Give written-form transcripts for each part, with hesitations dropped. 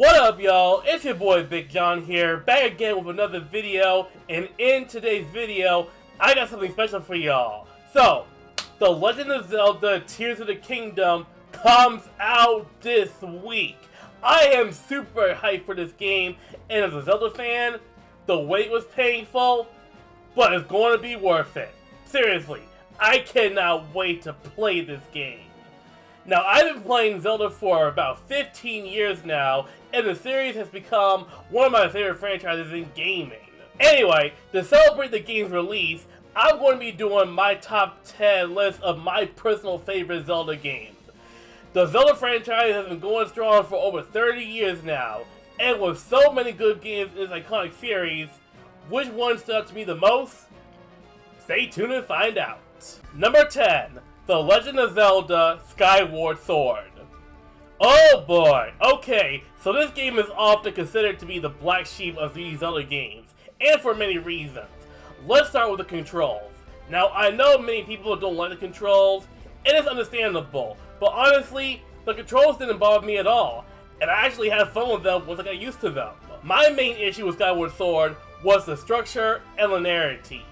What up, y'all? It's your boy Big John here, back again with another video, and in today's video, I got something special for y'all. So, The Legend of Zelda Tears of the Kingdom comes out this week. I am super hyped for this game, and as a Zelda fan, the wait was painful, but it's going to be worth it. Seriously, I cannot wait to play this game. Now, I've been playing Zelda for about 15 years now, and the series has become one of my favorite franchises in gaming. Anyway, to celebrate the game's release, I'm going to be doing my top 10 list of my personal favorite Zelda games. The Zelda franchise has been going strong for over 30 years now, and with so many good games in this iconic series, which one stood out to me the most? Stay tuned and find out. Number 10. The Legend of Zelda Skyward Sword. Oh boy, okay, so this game is often considered to be the black sheep of these Zelda games, and for many reasons. Let's start with the controls. Now, I know many people don't like the controls, and it's understandable, but honestly, the controls didn't bother me at all, and I actually had fun with them once I got used to them. My main issue with Skyward Sword was the structure and linearity.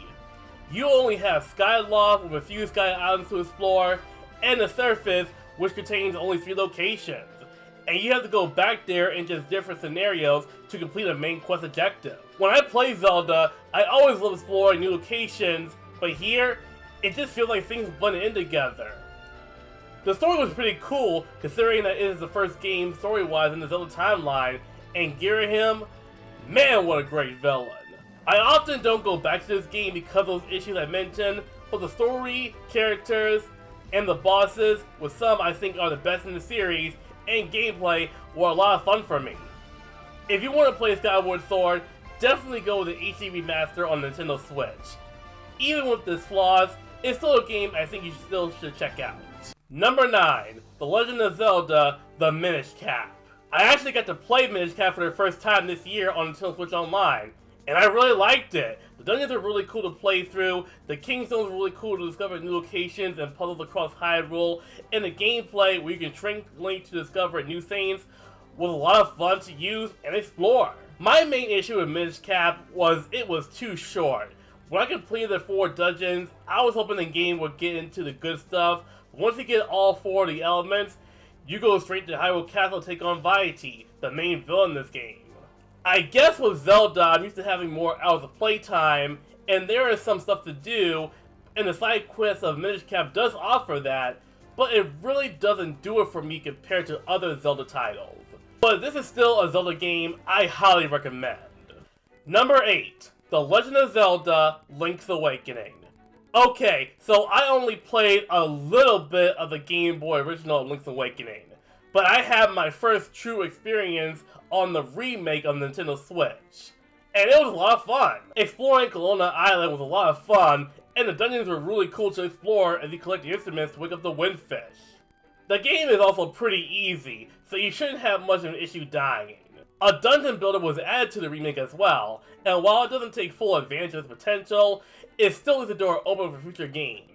You only have Skyloft with a few sky islands to explore, and the surface, which contains only 3 locations. And you have to go back there in just different scenarios to complete a main quest objective. When I play Zelda, I always love exploring new locations, but here, it just feels like things blend in together. The story was pretty cool, considering that it is the first game story-wise in the Zelda timeline, and Girahim, man, what a great villain. I often don't go back to this game because of those issues I mentioned, but the story, characters, and the bosses, with some I think are the best in the series, and gameplay were a lot of fun for me. If you want to play Skyward Sword, definitely go with the HD remaster on Nintendo Switch. Even with its flaws, it's still a game I think you still should check out. Number 9. The Legend of Zelda The Minish Cap. I actually got to play Minish Cap for the first time this year on Nintendo Switch Online, and I really liked it. The dungeons are really cool to play through, the King Zones are really cool to discover new locations and puzzles across Hyrule, and the gameplay where you can shrink Link to discover new things was a lot of fun to use and explore. My main issue with Minish Cap was it was too short. When I completed the 4 dungeons, I was hoping the game would get into the good stuff. Once you get all 4 of the elements, you go straight to Hyrule Castle to take on Vaiti, the main villain in this game. I guess with Zelda, I'm used to having more hours of playtime, and there is some stuff to do, and the side quest of Minish Cap does offer that, but it really doesn't do it for me compared to other Zelda titles. But this is still a Zelda game I highly recommend. Number 8. The Legend of Zelda Link's Awakening. Okay, so I only played a little bit of the Game Boy original Link's Awakening, but I had my first true experience on the remake of Nintendo Switch, and it was a lot of fun. Exploring Kelowna Island was a lot of fun, and the dungeons were really cool to explore as you collect the instruments to wake up the Windfish. The game is also pretty easy, so you shouldn't have much of an issue dying. A dungeon builder was added to the remake as well, and while it doesn't take full advantage of its potential, it still leaves the door open for future games.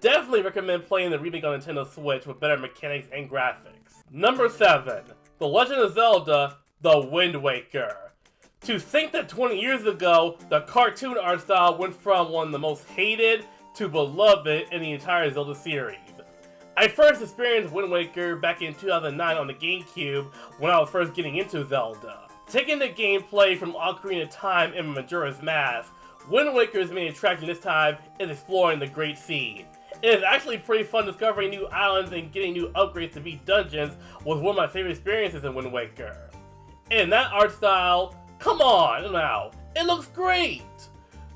Definitely recommend playing the remake on Nintendo Switch with better mechanics and graphics. Number 7. The Legend of Zelda The Wind Waker. To think that 20 years ago, the cartoon art style went from one of the most hated to beloved in the entire Zelda series. I first experienced Wind Waker back in 2009 on the GameCube when I was first getting into Zelda. Taking the gameplay from Ocarina Time and Majora's Mask, Wind Waker's main attraction this time is exploring the Great Sea. It is actually pretty fun discovering new islands and getting new upgrades to beat dungeons was one of my favorite experiences in Wind Waker. And that art style, come on now, it looks great!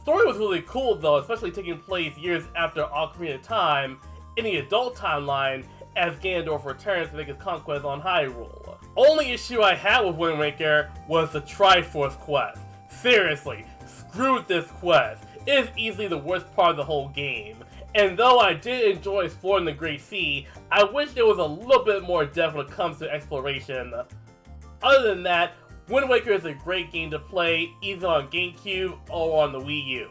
Story was really cool though, especially taking place years after Ocarina Time in the adult timeline as Ganondorf returns to make his conquest on Hyrule. Only issue I had with Wind Waker was the Triforce quest. Seriously, screw this quest. It is easily the worst part of the whole game. And though I did enjoy exploring the Great Sea, I wish there was a little bit more depth when it comes to exploration. Other than that, Wind Waker is a great game to play either on GameCube or on the Wii U.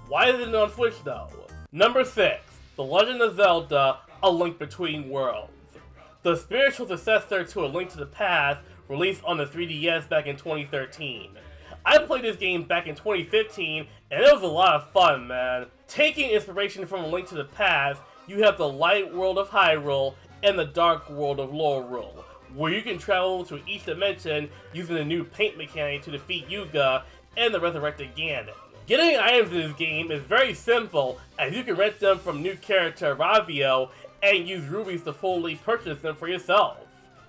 Why is it on Switch though? Number 6. The Legend of Zelda A Link Between Worlds. the spiritual successor to A Link to the Past, released on the 3DS back in 2013. I played this game back in 2015, and it was a lot of fun, man. Taking inspiration from A Link to the Past, you have the light world of Hyrule and the dark world of Lorule, where you can travel to each dimension using a new paint mechanic to defeat Yuga and the resurrected Ganon. Getting items in this game is very simple, as you can rent them from new character Ravio and use rubies to fully purchase them for yourself.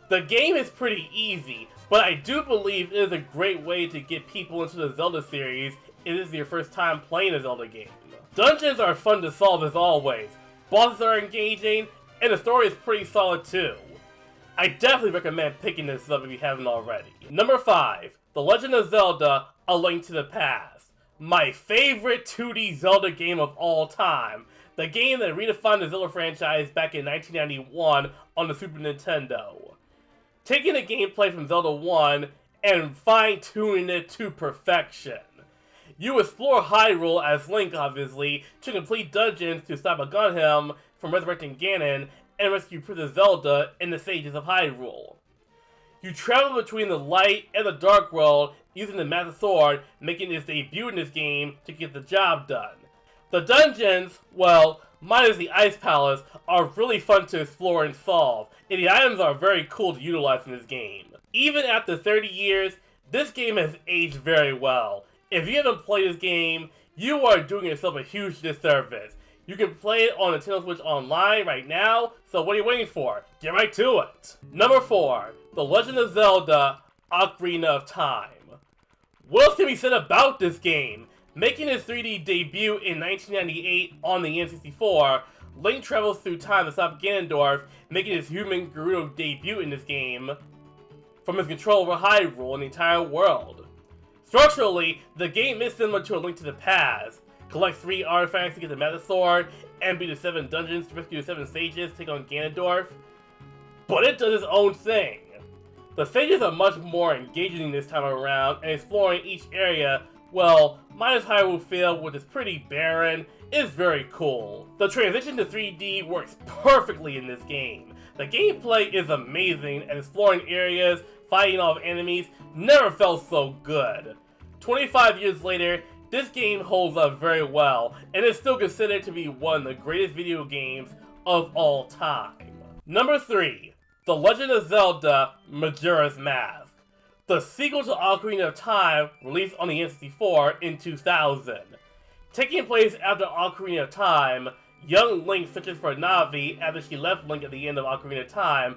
The game is pretty easy, but I do believe it is a great way to get people into the Zelda series if this is your first time playing a Zelda game. Dungeons are fun to solve as always, bosses are engaging, and the story is pretty solid too. I definitely recommend picking this up if you haven't already. Number 5. The Legend of Zelda: A Link to the Past. My favorite 2D Zelda game of all time. The game that redefined the Zelda franchise back in 1991 on the Super Nintendo. Taking the gameplay from Zelda 1 and fine-tuning it to perfection. You explore Hyrule as Link, obviously, to complete dungeons to stop Agunham from resurrecting Ganon and rescue Princess Zelda in the sages of Hyrule. You travel between the light and the dark world using the Master Sword, making its debut in this game to get the job done. The dungeons, well, minus the Ice Palace, are really fun to explore and solve, and the items are very cool to utilize in this game. Even after 30 years, this game has aged very well. If you haven't played this game, you are doing yourself a huge disservice. You can play it on Nintendo Switch Online right now, so what are you waiting for? Get right to it! Number 4. The Legend of Zelda: Ocarina of Time. What else can be said about this game? Making his 3D debut in 1998 on the N64, Link travels through time to stop Ganondorf, making his human Gerudo debut in this game from his control over Hyrule and the entire world. Structurally, the game is similar to A Link to the Past. Collect 3 artifacts to get the Master Sword, and beat the 7 dungeons to rescue the 7 sages to take on Ganondorf. But it does its own thing. The stages are much more engaging this time around, and exploring each area, well, minus Hyrule Field, which is pretty barren, is very cool. The transition to 3D works perfectly in this game. The gameplay is amazing, and exploring areas, fighting off enemies, never felt so good. 25 years later, this game holds up very well, and is still considered to be one of the greatest video games of all time. Number 3. The Legend of Zelda: Majora's Mask. The sequel to Ocarina of Time, released on the N64 in 2000. Taking place after Ocarina of Time, young Link searches for Navi after she left Link at the end of Ocarina of Time,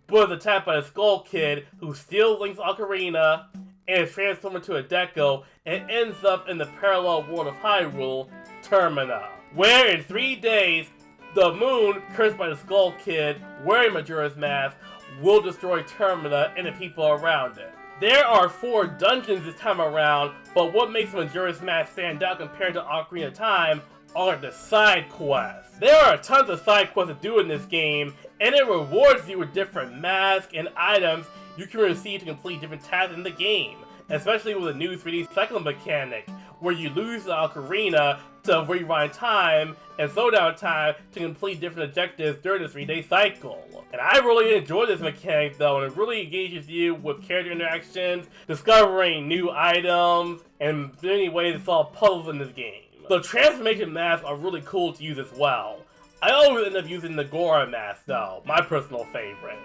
but is attacked by a Skull Kid who steals Link's Ocarina and is transformed into a Deco and ends up in the parallel world of Hyrule, Termina, where in 3 days, the moon, cursed by the Skull Kid wearing Majora's Mask, will destroy Termina and the people around it. There are 4 dungeons this time around, but what makes Majora's Mask stand out compared to Ocarina of Time are the side quests. There are tons of side quests to do in this game, and it rewards you with different masks and items you can receive to complete different tasks in the game, especially with a new 3D cycling mechanic, where you lose the Ocarina to rewind time and slow down time to complete different objectives during the 3-day cycle. And I really enjoy this mechanic though, and it really engages you with character interactions, discovering new items, and many ways to solve puzzles in this game. The transformation masks are really cool to use as well. I always end up using the Gora mask though, my personal favorite.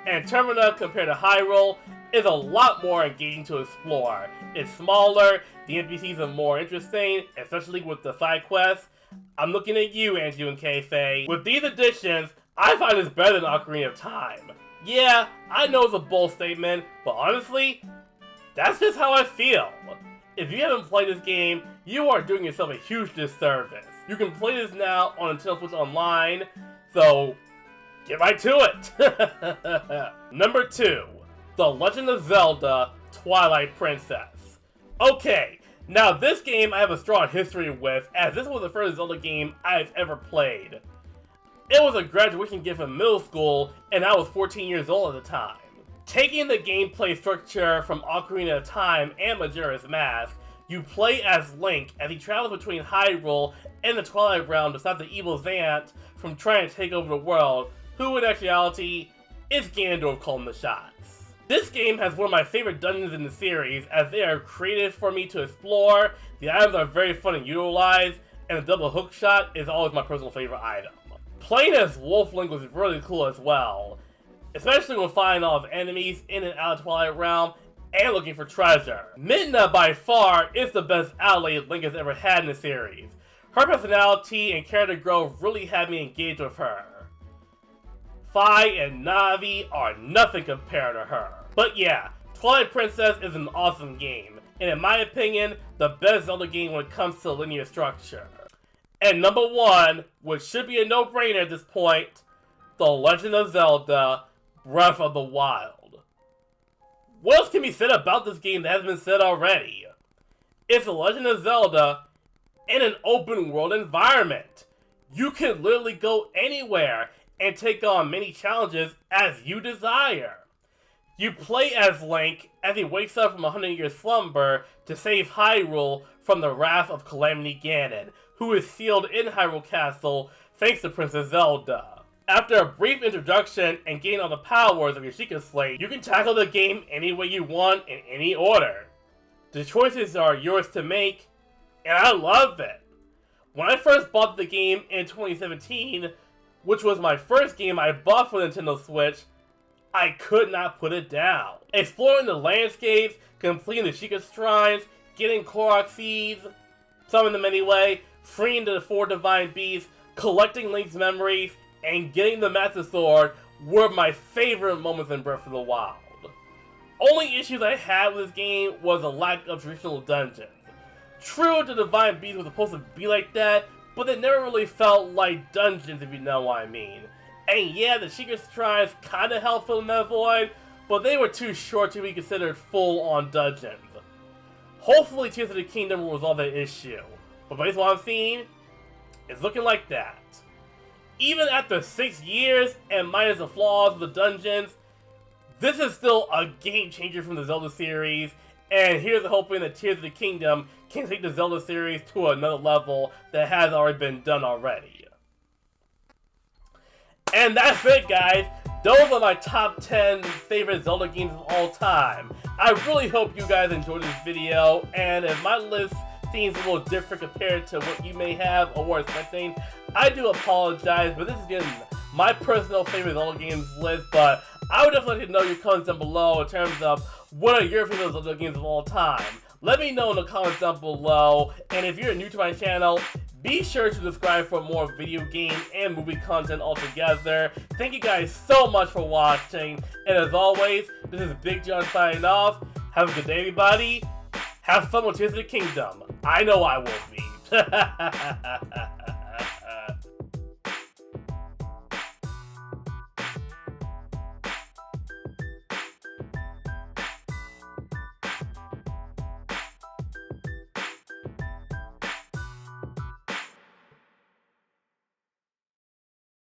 And Termina, compared to Hyrule, is a lot more engaging to explore. It's smaller, the NPCs are more interesting, especially with the side quests. I'm looking at you, Andrew and Kayfaye. With these additions, I find this better than Ocarina of Time. Yeah, I know it's a bold statement, but honestly, that's just how I feel. If you haven't played this game, you are doing yourself a huge disservice. You can play this now on Nintendo Switch Online, so get right to it! Number 2. The Legend of Zelda: Twilight Princess. Okay, now this game I have a strong history with, as this was the first Zelda game I've ever played. It was a graduation gift from middle school, and I was 14 years old at the time. Taking the gameplay structure from Ocarina of Time and Majora's Mask, you play as Link as he travels between Hyrule and the Twilight Realm to stop the evil Zant from trying to take over the world, who in actuality it's Ganondorf calling the shots. This game has one of my favorite dungeons in the series, as they are created for me to explore, the items are very fun to utilize, and the double hook shot is always my personal favorite item. Playing as Wolf Link was really cool as well, especially when finding all of enemies in and out of Twilight Realm and looking for treasure. Midna by far is the best ally Link has ever had in the series. Her personality and character growth really had me engaged with her. Fi and Navi are nothing compared to her. But yeah, Twilight Princess is an awesome game, and in my opinion, the best Zelda game when it comes to linear structure. And number 1, which should be a no-brainer at this point, The Legend of Zelda Breath of the Wild. What else can be said about this game that hasn't been said already? It's The Legend of Zelda in an open world environment. You can literally go anywhere and take on many challenges as you desire. You play as Link as he wakes up from a 100-year slumber to save Hyrule from the wrath of Calamity Ganon, who is sealed in Hyrule Castle thanks to Princess Zelda. After a brief introduction and gain all the powers of your Sheikah Slate, you can tackle the game any way you want in any order. The choices are yours to make, and I love it. When I first bought the game in 2017, which was my first game I bought for Nintendo Switch, I could not put it down. Exploring the landscapes, completing the Sheikah Shrines, getting Korok Seeds, summoning them anyway, freeing the 4 Divine Beasts, collecting Link's memories, and getting the Master Sword were my favorite moments in Breath of the Wild. Only issues I had with this game was a lack of traditional dungeons. True, the Divine Beasts were supposed to be like that, but they never really felt like dungeons, if you know what I mean. And yeah, the Sheikah Shrines kinda helped fill in that void, but they were too short to be considered full-on dungeons. Hopefully Tears of the Kingdom will resolve that issue, but based on what I'm seeing, it's looking like that. Even after 6 years, and minus the flaws of the dungeons, this is still a game changer from the Zelda series, and here's hoping that Tears of the Kingdom can take the Zelda series to another level that has already been done already. And that's it, guys. Those are my top 10 favorite Zelda games of all time. I really hope you guys enjoyed this video, and if my list seems a little different compared to what you may have or were expecting, I do apologize, but this is again my personal favorite Zelda games list, but I would definitely like to know your comments down below in terms of what are your favorite Zelda games of all time. Let me know in the comments down below, and if you're new to my channel, be sure to subscribe for more video game and movie content altogether. Thank you guys so much for watching, and as always, this is Big John signing off. Have a good day, everybody. Have fun with Tears of the Kingdom. I know I will be.